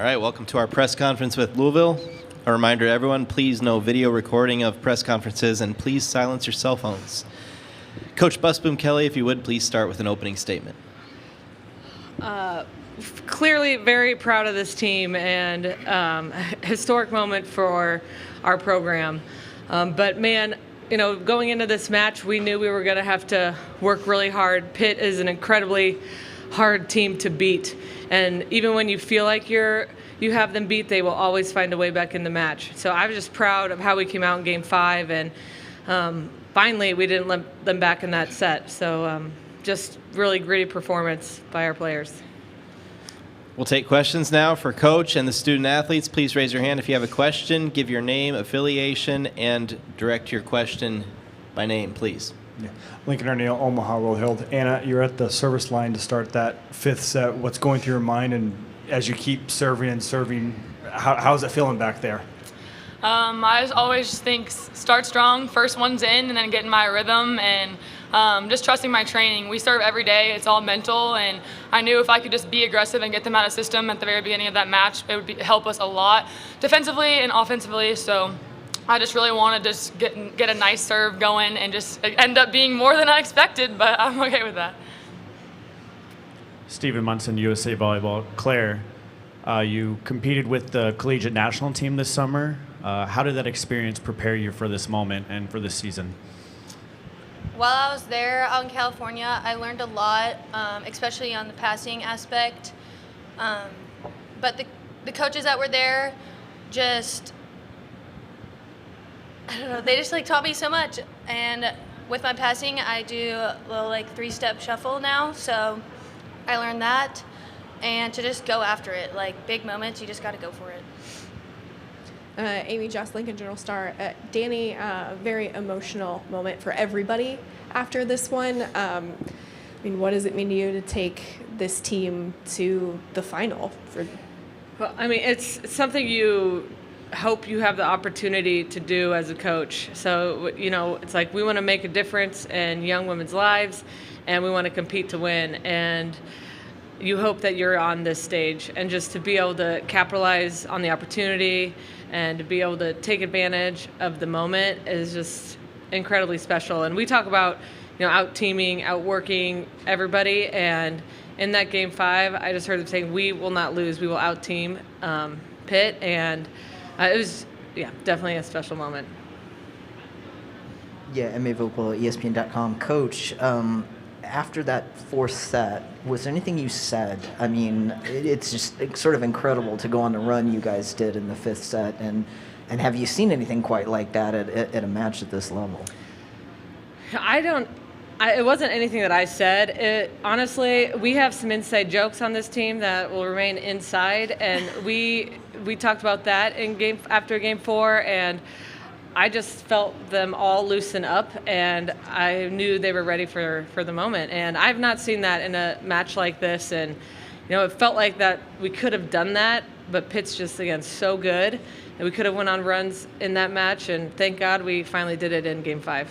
All right, welcome to our press conference with Louisville. A reminder to everyone, please no video recording of press conferences and please silence your cell phones. Coach Busboom Kelly, if you would, please start with an opening statement. Clearly very proud of this team and historic moment for our program. But man, you know, going into this match, we knew we were going to have to work really hard. Pitt is an incredibly hard team to beat. And even when you feel like you have them beat, they will always find a way back in the match. So I was just proud of how we came out in Game 5, and finally we didn't let them back in that set. So just really gritty performance by our players. We'll take questions now for Coach and the student athletes. Please raise your hand if you have a question. Give your name, affiliation, and direct your question by name, please. Yeah. Lincoln Arneal, Omaha, World-Herald. Anna, you're at the service line to start that fifth set. What's going through your mind, and as you keep serving and serving, how's it feeling back there? I always think start strong, first one's in, and then get in my rhythm, and just trusting my training. We serve every day. It's all mental, and I knew if I could just be aggressive and get them out of system at the very beginning of that match, it would help us a lot defensively and offensively. So I just really want to just get a nice serve going and just end up being more than I expected, but I'm okay with that. Stephen Munson, USA Volleyball. Claire, you competed with the collegiate national team this summer. How did that experience prepare you for this moment and for this season? While I was there out in California, I learned a lot, especially on the passing aspect. But the coaches that were there just, I don't know, they just taught me so much. And with my passing, I do a little three-step shuffle now, so I learned that. And to just go after it, big moments, you just got to go for it. Amy Joss, Lincoln Journal-Star. Danny, very emotional moment for everybody after this one. I mean, what does it mean to you to take this team to the final? Well, I mean, it's something you hope you have the opportunity to do as a coach. So, you know, it's we want to make a difference in young women's lives, and we want to compete to win. And you hope that you're on this stage, and just to be able to capitalize on the opportunity and to be able to take advantage of the moment is just incredibly special. And we talk about, you know, out-teaming, outworking everybody, and in that Game 5, I just heard them saying, we will not lose, we will out-team Pitt, and it was, definitely a special moment. Yeah, M.A. Vogel, ESPN.com. Coach, after that fourth set, was there anything you said? I mean, it's just sort of incredible to go on the run you guys did in the fifth set, and have you seen anything quite like that at a match at this level? It wasn't anything that I said. Honestly, we have some inside jokes on this team that will remain inside, and we talked about that after Game 4, and I just felt them all loosen up, and I knew they were ready for the moment. And I've not seen that in a match like this, and you know, it felt like that we could have done that, but Pitt's just, again, so good, and we could have went on runs in that match, and thank God we finally did it in Game 5.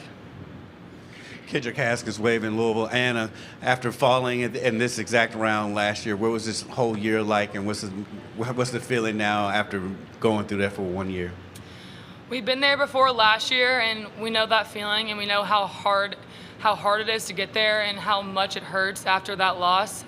Kendrick Haskins waving Louisville. Anna, after falling in this exact round last year, what was this whole year like, and what's the feeling now after going through that for 1 year? We've been there before last year, and we know that feeling, and we know how hard it is to get there and how much it hurts after that loss.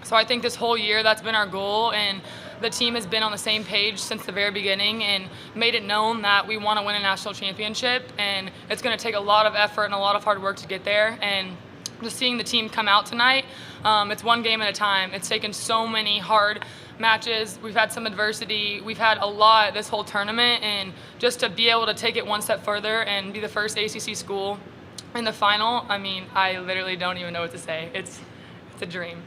So I think this whole year that's been our goal, and the team has been on the same page since the very beginning and made it known that we want to win a national championship, and it's going to take a lot of effort and a lot of hard work to get there. And just seeing the team come out tonight, it's one game at a time. It's taken so many hard matches. We've had some adversity. We've had a lot this whole tournament, and just to be able to take it one step further and be the first ACC school in the final, I mean, I literally don't even know what to say. It's a dream.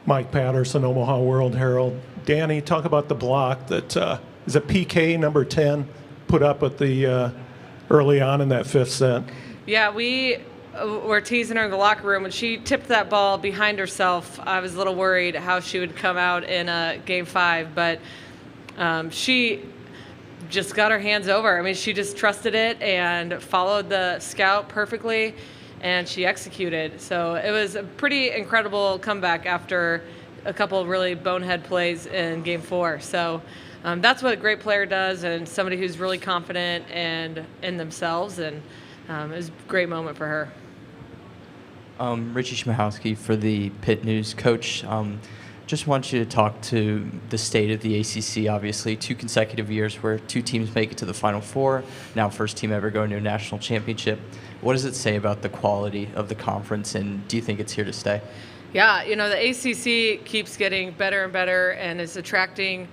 Mike Patterson, Omaha World-Herald. Danny, talk about the block that is it PK number 10 put up at the early on in that fifth set. Yeah, we were teasing her in the locker room. When she tipped that ball behind herself, I was a little worried how she would come out in Game 5, but she just got her hands over. I mean, she just trusted it and followed the scout perfectly, and she executed. So it was a pretty incredible comeback after a couple of really bonehead plays in Game 4. So that's what a great player does, and somebody who's really confident and in themselves, and it was a great moment for her. Richie Schmahowski for the Pitt News. Coach, just want you to talk to the state of the ACC. Obviously, 2 consecutive years where 2 teams make it to the Final Four, now first team ever going to a national championship. What does it say about the quality of the conference, and do you think it's here to stay? Yeah, the ACC keeps getting better and better and is attracting,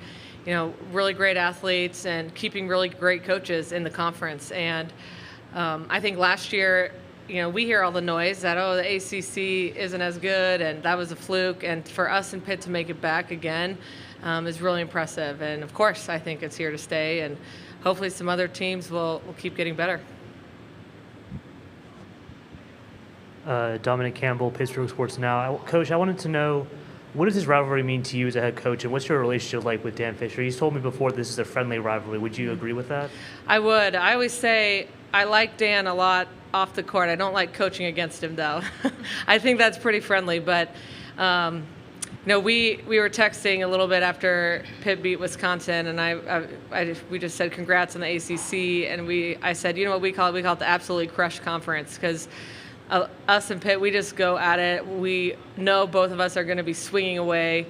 really great athletes and keeping really great coaches in the conference. And I think last year, we hear all the noise that, the ACC isn't as good and that was a fluke. And for us in Pitt to make it back again is really impressive. And of course, I think it's here to stay. And hopefully some other teams will keep getting better. Dominic Campbell, Pittsburgh Sports Now. Coach, I wanted to know, what does this rivalry mean to you as a head coach, and what's your relationship like with Dan Fisher? He's told me before this is a friendly rivalry. Would you agree with that? I would. I always say I like Dan a lot off the court. I don't like coaching against him, though. I think that's pretty friendly. But, we were texting a little bit after Pitt beat Wisconsin, and we just said congrats on the ACC, and I said, what we call it? We call it the absolutely crushed conference, because us and Pitt, we just go at it. We know both of us are going to be swinging away.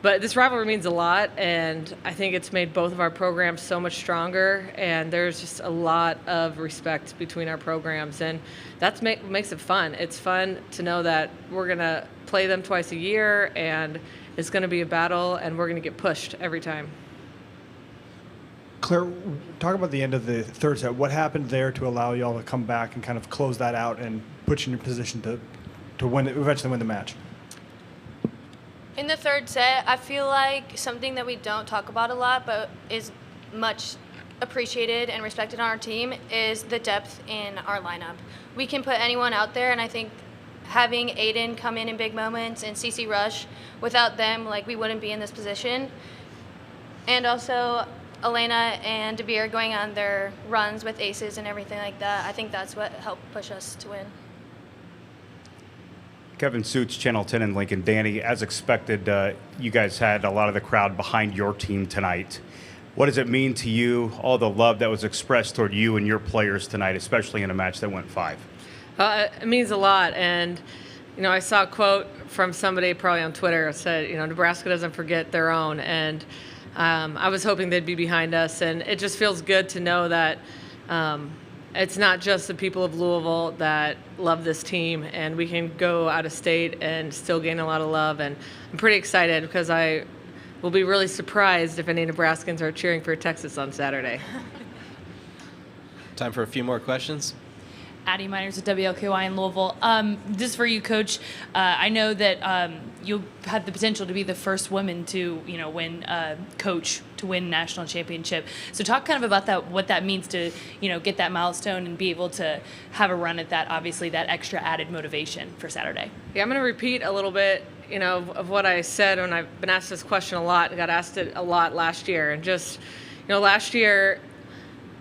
But this rivalry means a lot, and I think it's made both of our programs so much stronger, and there's just a lot of respect between our programs, and that makes it fun. It's fun to know that we're going to play them twice a year, and it's going to be a battle, and we're going to get pushed every time. Claire, talk about the end of the third set. What happened there to allow y'all to come back and kind of close that out and put you in a position to win, eventually win the match? In the third set, I feel like something that we don't talk about a lot but is much appreciated and respected on our team is the depth in our lineup. We can put anyone out there, and I think having Aiden come in big moments and CeCe Rush, without them, we wouldn't be in this position. And also Elena and DeBeer going on their runs with aces and everything like that. I think that's what helped push us to win. Kevin Suits, Channel 10 in Lincoln. Danny, as expected, you guys had a lot of the crowd behind your team tonight. What does it mean to you, all the love that was expressed toward you and your players tonight, especially in a match that went 5? It means a lot. And, I saw a quote from somebody probably on Twitter that said, Nebraska doesn't forget their own. And I was hoping they'd be behind us, and it just feels good to know that it's not just the people of Louisville that love this team, and we can go out of state and still gain a lot of love. And I'm pretty excited because I will be really surprised if any Nebraskans are cheering for Texas on Saturday. Time for a few more questions. Addie Miners at WLKY in Louisville. This is for you, Coach. I know that you had the potential to be the first woman to, win to win national championship. So talk kind of about that, what that means to, get that milestone and be able to have a run at that. Obviously, that extra added motivation for Saturday. Yeah, I'm going to repeat a little bit, of what I said when I've been asked this question a lot. I got asked it a lot last year, and just, last year,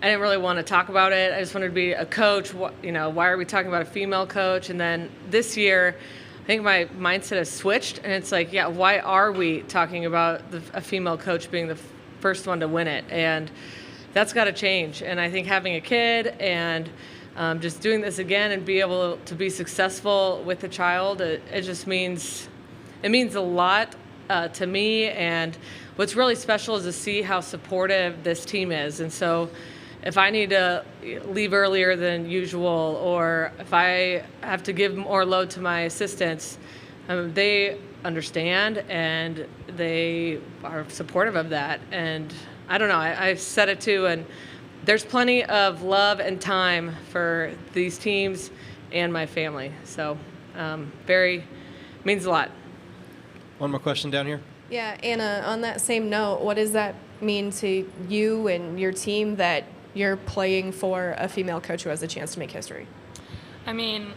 I didn't really want to talk about it. I just wanted to be a coach. Why are we talking about a female coach? And then this year, I think my mindset has switched, and it's like, yeah, why are we talking about a female coach being the first one to win it? And that's got to change. And I think having a kid and just doing this again and be able to be successful with the child, it just means a lot to me. And what's really special is to see how supportive this team is. And so if I need to leave earlier than usual, or if I have to give more load to my assistants, they understand and they are supportive of that. And I don't know, I said it too, and there's plenty of love and time for these teams and my family. So means a lot. One more question down here. Yeah, Anna, on that same note, what does that mean to you and your team that you're playing for a female coach who has a chance to make history? I mean,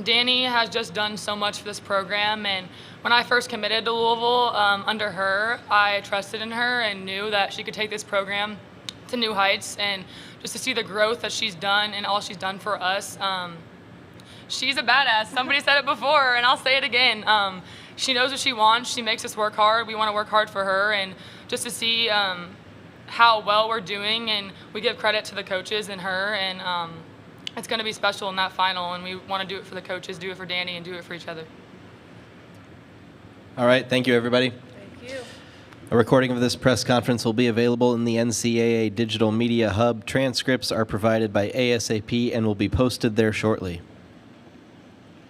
Danny has just done so much for this program, and when I first committed to Louisville under her, I trusted in her and knew that she could take this program to new heights. And just to see the growth that she's done and all she's done for us, she's a badass. Somebody said it before, and I'll say it again. she knows what she wants. She makes us work hard. We want to work hard for her, and just to see how well we're doing, and we give credit to the coaches and her, and it's going to be special in that final, and we want to do it for the coaches, do it for Danny, and do it for each other. All right. Thank you, everybody. Thank you. A recording of this press conference will be available in the NCAA Digital Media Hub. Transcripts are provided by ASAP and will be posted there shortly.